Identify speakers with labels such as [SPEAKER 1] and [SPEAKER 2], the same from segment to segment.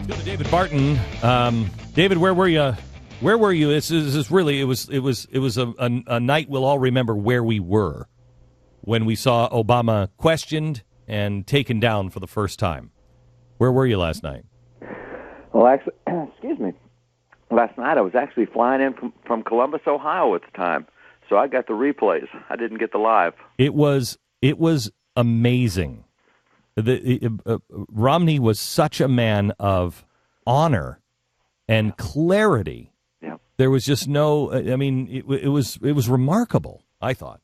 [SPEAKER 1] Go to David Barton. David, where were you? Where were you? This is really it was a night we'll all remember where we were when we saw Obama questioned and taken down for the first time. Where were you last night?
[SPEAKER 2] Well, actually, excuse me. Last night I was actually flying in from Columbus, Ohio at the time, so I got the replays. I didn't get the live.
[SPEAKER 1] It was amazing. Romney was such a man of honor and clarity.
[SPEAKER 2] Yeah.
[SPEAKER 1] There was just no. I mean, it was remarkable, I thought.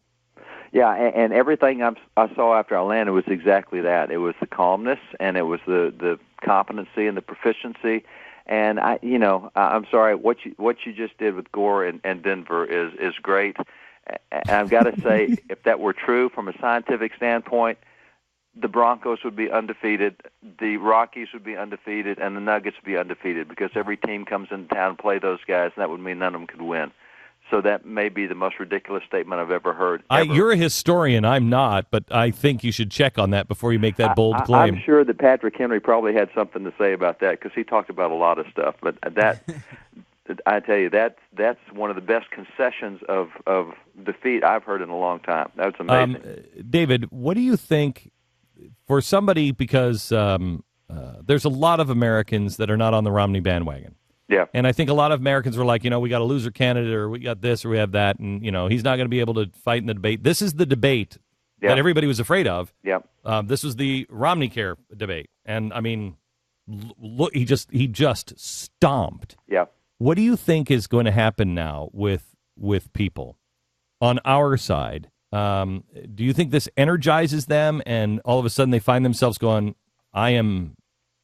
[SPEAKER 2] Yeah, and everything I saw after I landed was exactly that. It was the calmness, and it was the competency and the proficiency. And I'm sorry, what you just did with Gore and Denver is great. And I've got to say, if that were true from a scientific standpoint, the Broncos would be undefeated, the Rockies would be undefeated, and the Nuggets would be undefeated because every team comes into town and play those guys, and that would mean none of them could win. So that may be the most ridiculous statement I've ever heard.
[SPEAKER 1] You're a historian. I'm not, but I think you should check on that before you make that bold claim.
[SPEAKER 2] I'm sure that Patrick Henry probably had something to say about that because he talked about a lot of stuff. But that, I tell you, that's one of the best concessions of defeat I've heard in a long time. That's amazing.
[SPEAKER 1] David, what do you think for somebody, because there's a lot of Americans that are not on the Romney bandwagon.
[SPEAKER 2] Yeah.
[SPEAKER 1] And I think a lot of Americans were like, we got a loser candidate, or we got this, or we have that, and, he's not going to be able to fight in the debate. This is the debate that everybody was afraid of.
[SPEAKER 2] Yeah.
[SPEAKER 1] This was the Romney Care debate. And, I mean, look, he just stomped.
[SPEAKER 2] Yeah.
[SPEAKER 1] What do you think is going to happen now with people on our side? Do you think this energizes them, and all of a sudden they find themselves going, I am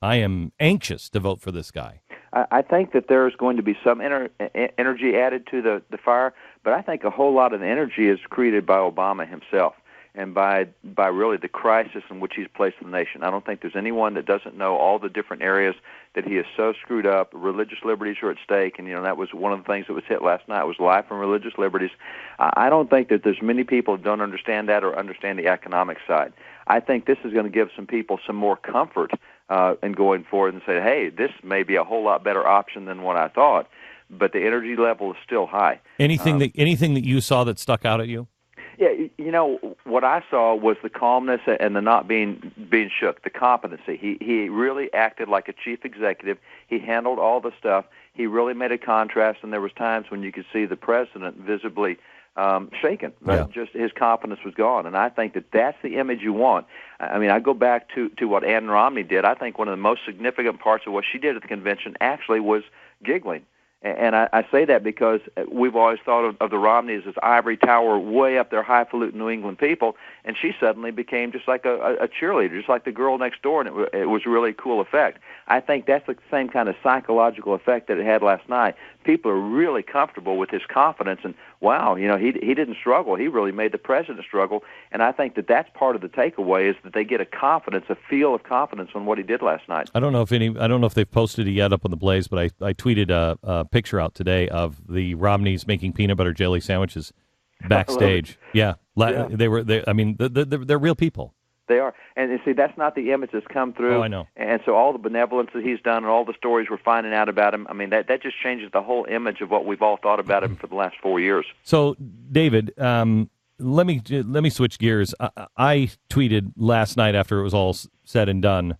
[SPEAKER 1] anxious to vote for this guy?
[SPEAKER 2] I think that there's going to be some energy added to the fire, but I think a whole lot of the energy is created by Obama himself and by really the crisis in which he's placed the nation. I don't think there's anyone that doesn't know all the different areas that he is so screwed up. Religious liberties are at stake, and that was one of the things that was hit last night was life and religious liberties. I don't think that there's many people who don't understand that or understand the economic side. I think this is going to give some people some more comfort in going forward and say, hey, this may be a whole lot better option than what I thought, but the energy level is still high. Anything
[SPEAKER 1] that you saw that stuck out at you?
[SPEAKER 2] Yeah, what I saw was the calmness and the not being shook, the competency. He really acted like a chief executive. He handled all the stuff. He really made a contrast, and there was times when you could see the president visibly shaken.
[SPEAKER 1] Yeah.
[SPEAKER 2] Just his confidence was gone, and I think that that's the image you want. I mean, I go back to what Ann Romney did. I think one of the most significant parts of what she did at the convention actually was giggling. And I say that because we've always thought of the Romneys as ivory tower, way up there, highfalutin New England people, and she suddenly became just like a cheerleader, just like the girl next door, and it was a really cool effect. I think that's the same kind of psychological effect that it had last night. People are really comfortable with his confidence, and wow, he didn't struggle. He really made the president struggle, and I think that that's part of the takeaway is that they get a feel of confidence on what he did last night.
[SPEAKER 1] I don't know if they've posted it yet up on the Blaze, but I tweeted a picture out today of the Romneys making peanut butter jelly sandwiches backstage. Yeah. They're real people.
[SPEAKER 2] They are. And see, that's not the image that's come through.
[SPEAKER 1] Oh, I know.
[SPEAKER 2] And so all the benevolence that he's done and all the stories we're finding out about him, I mean, that just changes the whole image of what we've all thought about him for the last 4 years.
[SPEAKER 1] So, David, let me switch gears. I tweeted last night after it was all said and done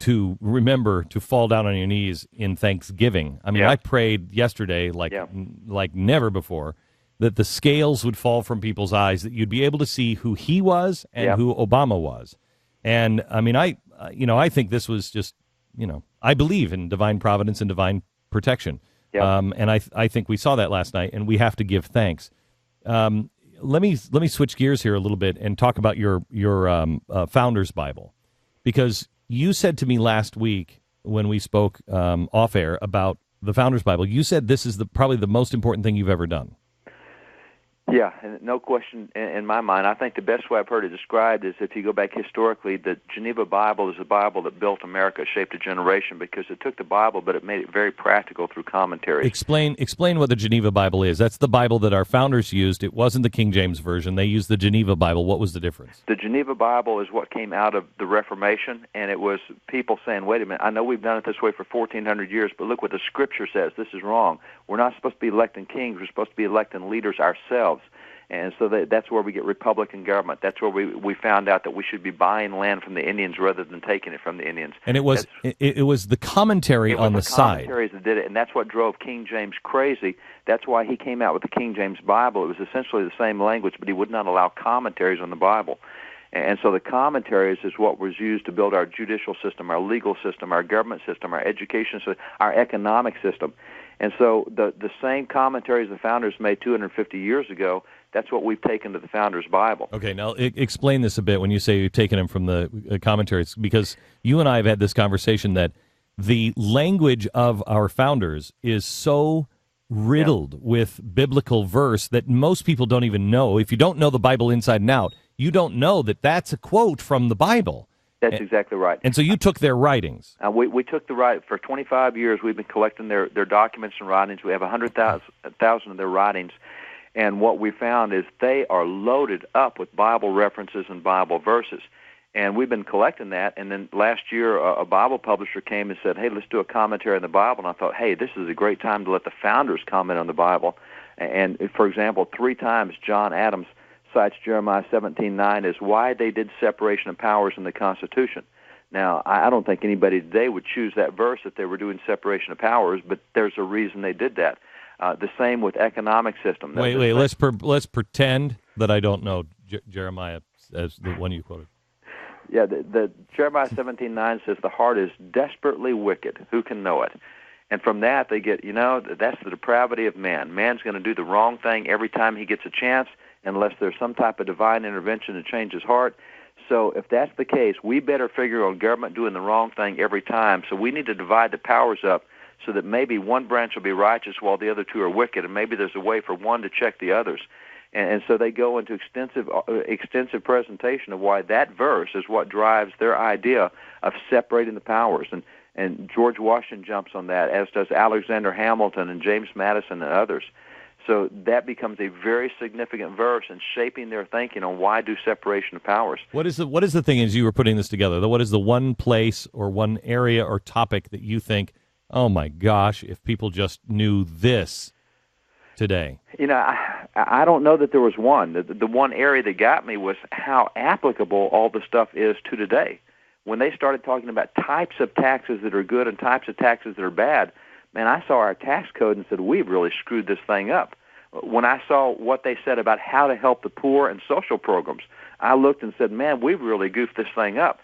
[SPEAKER 1] to remember to fall down on your knees in thanksgiving. I mean, I prayed yesterday like never before that the scales would fall from people's eyes, that you'd be able to see who he was and who Obama was. And I mean, I think this was just, I believe in divine providence and divine protection.
[SPEAKER 2] Yeah.
[SPEAKER 1] And I think we saw that last night, and we have to give thanks. Let me switch gears here a little bit and talk about your Founder's Bible, because you said to me last week when we spoke off air about the Founder's Bible, you said this is probably the most important thing you've ever done.
[SPEAKER 2] Yeah, and no question in my mind. I think the best way I've heard it described is if you go back historically, the Geneva Bible is a Bible that built America, shaped a generation, because it took the Bible, but it made it very practical through commentaries.
[SPEAKER 1] Explain what the Geneva Bible is. That's the Bible that our founders used. It wasn't the King James Version. They used the Geneva Bible. What was the difference?
[SPEAKER 2] The Geneva Bible is what came out of the Reformation, and it was people saying, wait a minute, I know we've done it this way for 1,400 years, but look what the Scripture says. This is wrong. We're not supposed to be electing kings. We're supposed to be electing leaders ourselves. And so that's where we get Republican government. That's where we found out that we should be buying land from the Indians rather than taking it from the Indians.
[SPEAKER 1] And it was the commentary on the side.
[SPEAKER 2] Commentaries that did it, and that's what drove King James crazy. That's why he came out with the King James Bible. It was essentially the same language, but he would not allow commentaries on the Bible. And so the commentaries is what was used to build our judicial system, our legal system, our government system, our education system, our economic system. And so the same commentaries the founders made 250 years ago, that's what we've taken to the Founders Bible.
[SPEAKER 1] Okay, now explain this a bit when you say you've taken them from the commentaries, because you and I have had this conversation that the language of our founders is so riddled with biblical verse that most people don't even know. If you don't know the Bible inside and out, you don't know that that's a quote from the Bible.
[SPEAKER 2] That's exactly right.
[SPEAKER 1] And so you took their writings.
[SPEAKER 2] We took the right. For 25 years, we've been collecting their documents and writings. We have 100,000 of their writings. And what we found is they are loaded up with Bible references and Bible verses. And we've been collecting that. And then last year, a Bible publisher came and said, hey, let's do a commentary on the Bible. And I thought, hey, this is a great time to let the founders comment on the Bible. And, for example, 3 times John Adams cites Jeremiah 17:9 as why they did separation of powers in the Constitution. Now, I don't think anybody today would choose that verse if they were doing separation of powers, but there's a reason they did that. The same with economic system.
[SPEAKER 1] Wait, let's pretend that I don't know Jeremiah as the one you quoted.
[SPEAKER 2] Yeah, the Jeremiah 17:9 says the heart is desperately wicked. Who can know it? And from that they get, that's the depravity of man. Man's going to do the wrong thing every time he gets a chance, unless there's some type of divine intervention to change his heart. So if that's the case, we better figure on government doing the wrong thing every time. So we need to divide the powers up so that maybe one branch will be righteous while the other two are wicked, and maybe there's a way for one to check the others. And so they go into extensive presentation of why that verse is what drives their idea of separating the powers. And George Washington jumps on that, as does Alexander Hamilton and James Madison and others. So that becomes a very significant verse in shaping their thinking on why do separation of powers.
[SPEAKER 1] What is the thing as you were putting this together? What is the one place or one area or topic that you think, oh my gosh, if people just knew this today?
[SPEAKER 2] I don't know that there was one. The one area that got me was how applicable all the stuff is to today. When they started talking about types of taxes that are good and types of taxes that are bad, man, I saw our tax code and said, we've really screwed this thing up. When I saw what they said about how to help the poor and social programs, I looked and said, man, we've really goofed this thing up.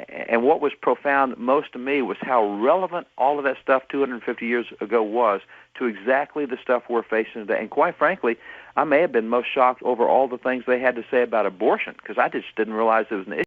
[SPEAKER 2] And what was profound most to me was how relevant all of that stuff 250 years ago was to exactly the stuff we're facing today. And quite frankly, I may have been most shocked over all the things they had to say about abortion, because I just didn't realize it was an issue.